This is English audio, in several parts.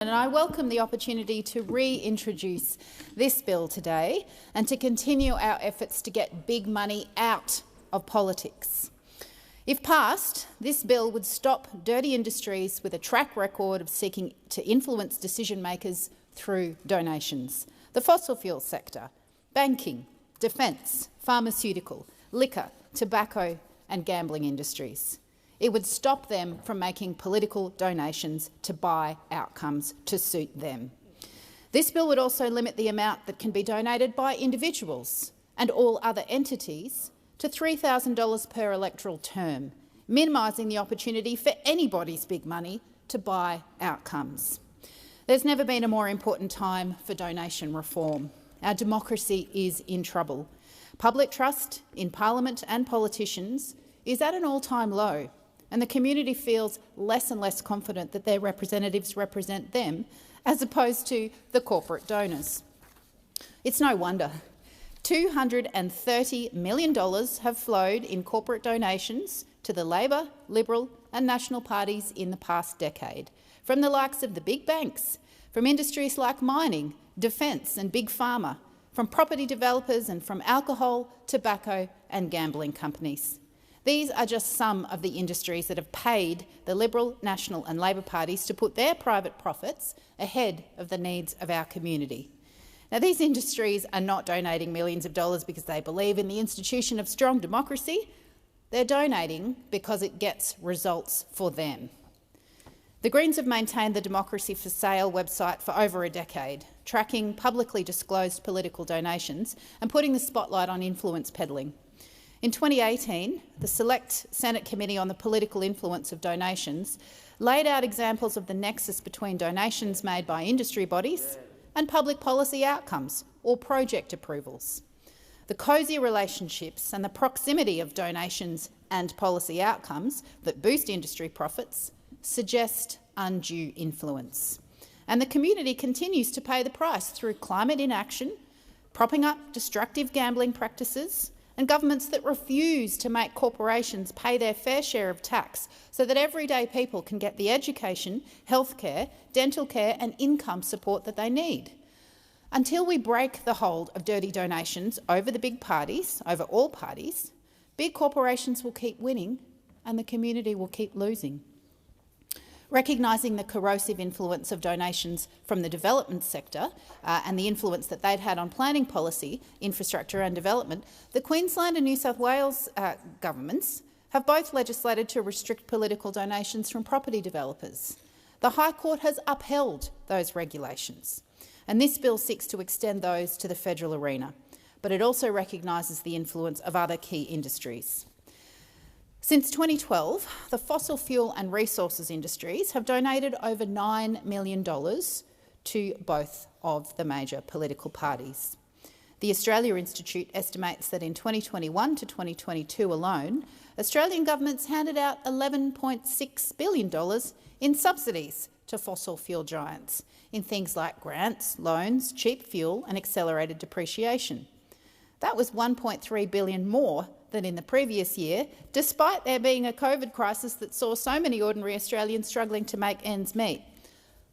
and I welcome the opportunity to reintroduce this bill today and to continue our efforts to get big money out of politics. If passed, this bill would stop dirty industries with a track record of seeking to influence decision-makers through donations. The fossil fuel sector, banking, defence, pharmaceutical, liquor, tobacco and gambling industries. It would stop them from making political donations to buy outcomes to suit them. This bill would also limit the amount that can be donated by individuals and all other entities to $3,000 per electoral term, minimising the opportunity for anybody's big money to buy outcomes. There's never been a more important time for donation reform. Our democracy is in trouble. Public trust in Parliament and politicians is at an all-time low, and the community feels less and less confident that their representatives represent them, as opposed to the corporate donors. It's no wonder. $230 million have flowed in corporate donations to the Labor, Liberal and National parties in the past decade, from the likes of the big banks, from industries like mining, defence and big pharma, from property developers and from alcohol, tobacco and gambling companies. These are just some of the industries that have paid the Liberal, National and Labor parties to put their private profits ahead of the needs of our community. Now, these industries are not donating millions of dollars because they believe in the institution of strong democracy. They're donating because it gets results for them. The Greens have maintained the Democracy for Sale website for over a decade, tracking publicly disclosed political donations and putting the spotlight on influence peddling. In 2018, the Select Senate Committee on the Political Influence of Donations laid out examples of the nexus between donations made by industry bodies and public policy outcomes or project approvals. The cosy relationships and the proximity of donations and policy outcomes that boost industry profits suggest undue influence. And the community continues to pay the price through climate inaction, propping up destructive gambling practices, and governments that refuse to make corporations pay their fair share of tax so that everyday people can get the education, healthcare, dental care and income support that they need. Until we break the hold of dirty donations over the big parties, over all parties, big corporations will keep winning and the community will keep losing. Recognising the corrosive influence of donations from the development sector and the influence that they'd had on planning policy, infrastructure and development, the Queensland and New South Wales governments have both legislated to restrict political donations from property developers. The High Court has upheld those regulations, and this bill seeks to extend those to the federal arena, but it also recognises the influence of other key industries. Since 2012, the fossil fuel and resources industries have donated over $9 million to both of the major political parties. The Australia Institute estimates that in 2021 to 2022 alone, Australian governments handed out $11.6 billion in subsidies to fossil fuel giants in things like grants, loans, cheap fuel and accelerated depreciation. That was $1.3 billion more than in the previous year, despite there being a COVID crisis that saw so many ordinary Australians struggling to make ends meet.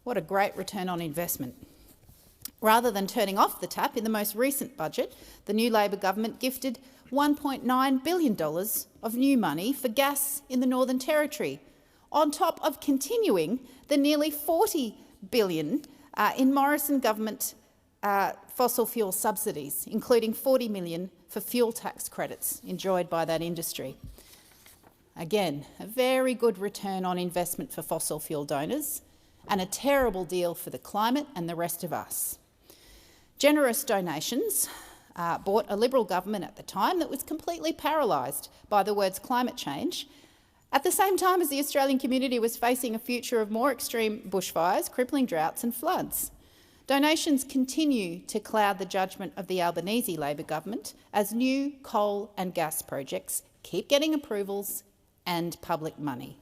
What a great return on investment. Rather than turning off the tap, in the most recent budget, the new Labor government gifted $1.9 billion of new money for gas in the Northern Territory, on top of continuing the nearly $40 billion in Morrison government fossil fuel subsidies, including $40 million for fuel tax credits enjoyed by that industry. Again, a very good return on investment for fossil fuel donors and a terrible deal for the climate and the rest of us. Generous donations bought a Liberal government at the time that was completely paralysed by the words climate change, at the same time as the Australian community was facing a future of more extreme bushfires, crippling droughts and floods. Donations continue to cloud the judgment of the Albanese Labor government as new coal and gas projects keep getting approvals and public money.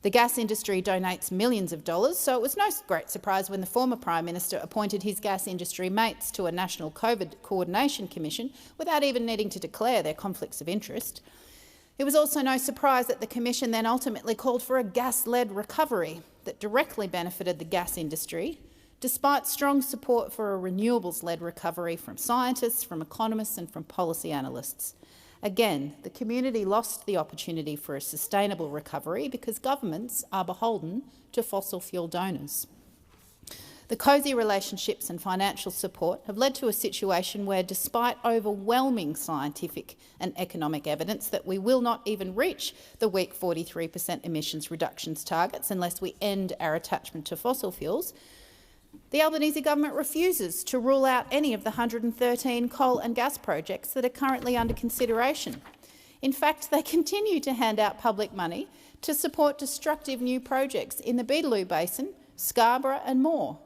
The gas industry donates millions of dollars, so it was no great surprise when the former Prime Minister appointed his gas industry mates to a National COVID Coordination Commission without even needing to declare their conflicts of interest. It was also no surprise that the Commission then ultimately called for a gas-led recovery, that directly benefited the gas industry, despite strong support for a renewables-led recovery from scientists, from economists and from policy analysts. Again, the community lost the opportunity for a sustainable recovery because governments are beholden to fossil fuel donors. The cosy relationships and financial support have led to a situation where, despite overwhelming scientific and economic evidence that we will not even reach the weak 43% emissions reductions targets unless we end our attachment to fossil fuels, the Albanese government refuses to rule out any of the 113 coal and gas projects that are currently under consideration. In fact, they continue to hand out public money to support destructive new projects in the Beetaloo Basin, Scarborough and more.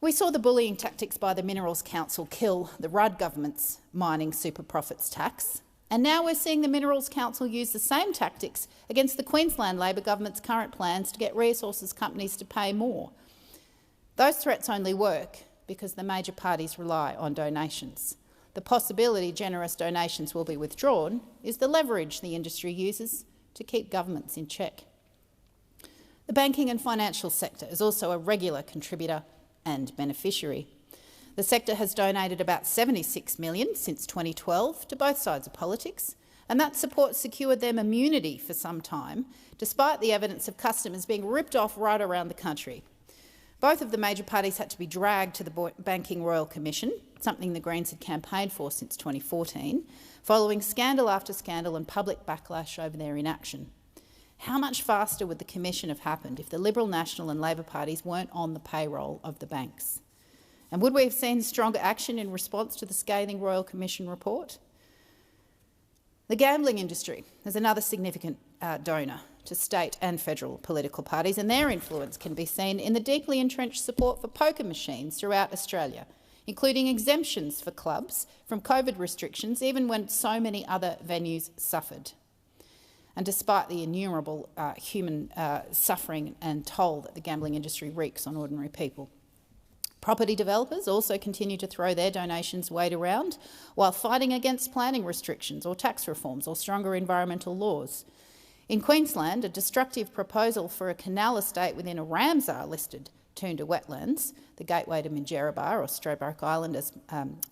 We saw the bullying tactics by the Minerals Council kill the Rudd government's mining super profits tax, and now we're seeing the Minerals Council use the same tactics against the Queensland Labor government's current plans to get resources companies to pay more. Those threats only work because the major parties rely on donations. The possibility generous donations will be withdrawn is the leverage the industry uses to keep governments in check. The banking and financial sector is also a regular contributor and beneficiary. The sector has donated about $76 million since 2012 to both sides of politics, and that support secured them immunity for some time, despite the evidence of customers being ripped off right around the country. Both of the major parties had to be dragged to the Banking Royal Commission, something the Greens had campaigned for since 2014, following scandal after scandal and public backlash over their inaction. How much faster would the commission have happened if the Liberal, National and Labor parties weren't on the payroll of the banks? And would we have seen stronger action in response to the scathing Royal Commission report? The gambling industry is another significant donor to state and federal political parties, and their influence can be seen in the deeply entrenched support for poker machines throughout Australia, including exemptions for clubs from COVID restrictions, even when so many other venues suffered. And despite the innumerable human suffering and toll that the gambling industry wreaks on ordinary people. Property developers also continue to throw their donations weight around while fighting against planning restrictions or tax reforms or stronger environmental laws. In Queensland, a destructive proposal for a canal estate within a Ramsar-listed Toondah wetlands, the gateway to Minjerribah or Stradbroke Island as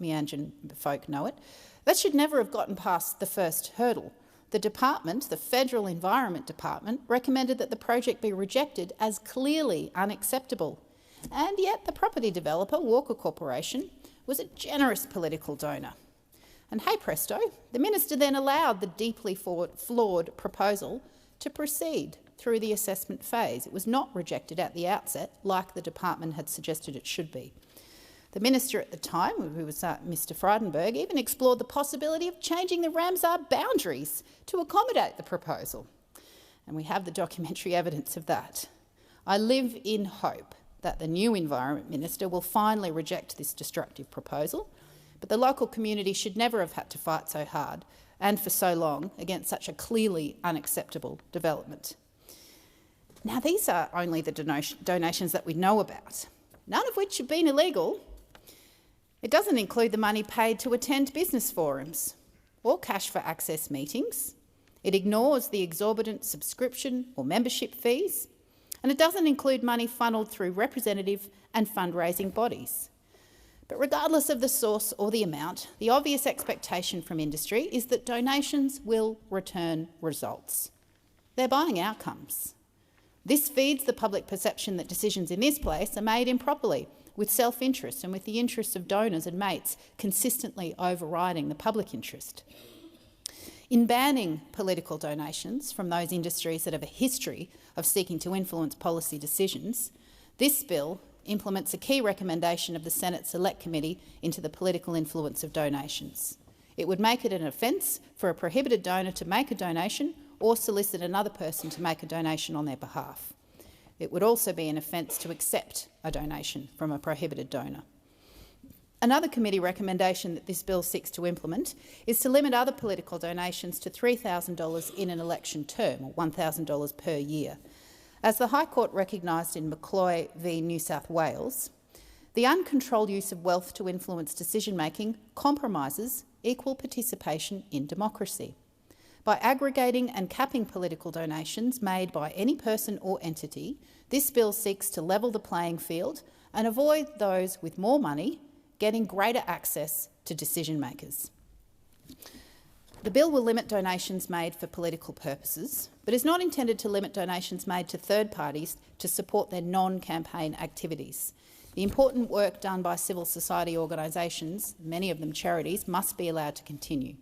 Meanjin folk know it, that should never have gotten past the first hurdle. The department, the Federal Environment Department, recommended that the project be rejected as clearly unacceptable. And yet the property developer, Walker Corporation, was a generous political donor. And hey presto, the minister then allowed the deeply flawed proposal to proceed through the assessment phase. It was not rejected at the outset, like the department had suggested it should be. The minister at the time, who was Mr Frydenberg, even explored the possibility of changing the Ramsar boundaries to accommodate the proposal. And we have the documentary evidence of that. I live in hope that the new Environment Minister will finally reject this destructive proposal, but the local community should never have had to fight so hard and for so long against such a clearly unacceptable development. Now, these are only the donations that we know about, none of which have been illegal. It doesn't include the money paid to attend business forums or cash for access meetings. It ignores the exorbitant subscription or membership fees, and it doesn't include money funnelled through representative and fundraising bodies. But regardless of the source or the amount, the obvious expectation from industry is that donations will return results. They're buying outcomes. This feeds the public perception that decisions in this place are made improperly, with self-interest and with the interests of donors and mates consistently overriding the public interest. In banning political donations from those industries that have a history of seeking to influence policy decisions, this bill implements a key recommendation of the Senate Select Committee into the political influence of donations. It would make it an offence for a prohibited donor to make a donation or solicit another person to make a donation on their behalf. It would also be an offence to accept a donation from a prohibited donor. Another committee recommendation that this bill seeks to implement is to limit other political donations to $3,000 in an election term, or $1,000 per year. As the High Court recognised in McCloy v New South Wales, the uncontrolled use of wealth to influence decision-making compromises equal participation in democracy. By aggregating and capping political donations made by any person or entity, this bill seeks to level the playing field and avoid those with more money getting greater access to decision makers. The bill will limit donations made for political purposes, but is not intended to limit donations made to third parties to support their non-campaign activities. The important work done by civil society organisations, many of them charities, must be allowed to continue.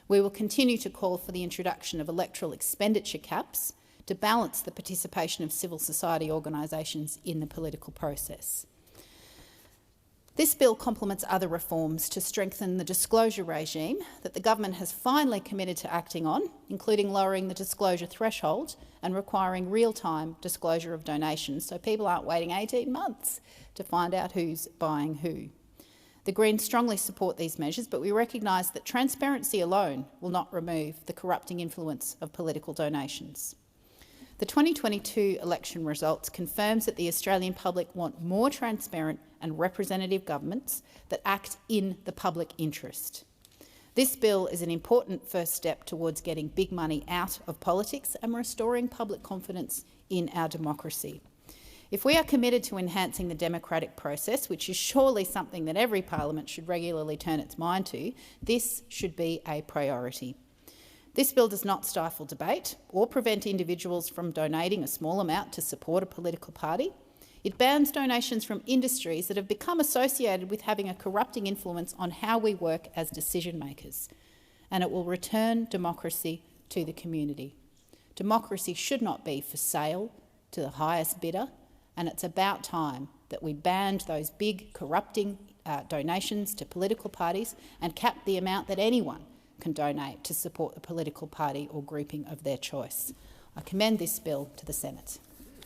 We will continue to call for the introduction of electoral expenditure caps to balance the participation of civil society organisations in the political process. This bill complements other reforms to strengthen the disclosure regime that the government has finally committed to acting on, including lowering the disclosure threshold and requiring real-time disclosure of donations so people aren't waiting 18 months to find out who's buying who. The Greens strongly support these measures, but we recognise that transparency alone will not remove the corrupting influence of political donations. The 2022 election results confirms that the Australian public want more transparent and representative governments that act in the public interest. This bill is an important first step towards getting big money out of politics and restoring public confidence in our democracy. If we are committed to enhancing the democratic process, which is surely something that every parliament should regularly turn its mind to, this should be a priority. This bill does not stifle debate or prevent individuals from donating a small amount to support a political party. It bans donations from industries that have become associated with having a corrupting influence on how we work as decision makers, and it will return democracy to the community. Democracy should not be for sale to the highest bidder, and it's about time that we banned those big corrupting donations to political parties and capped the amount that anyone can donate to support the political party or grouping of their choice. I commend this bill to the Senate.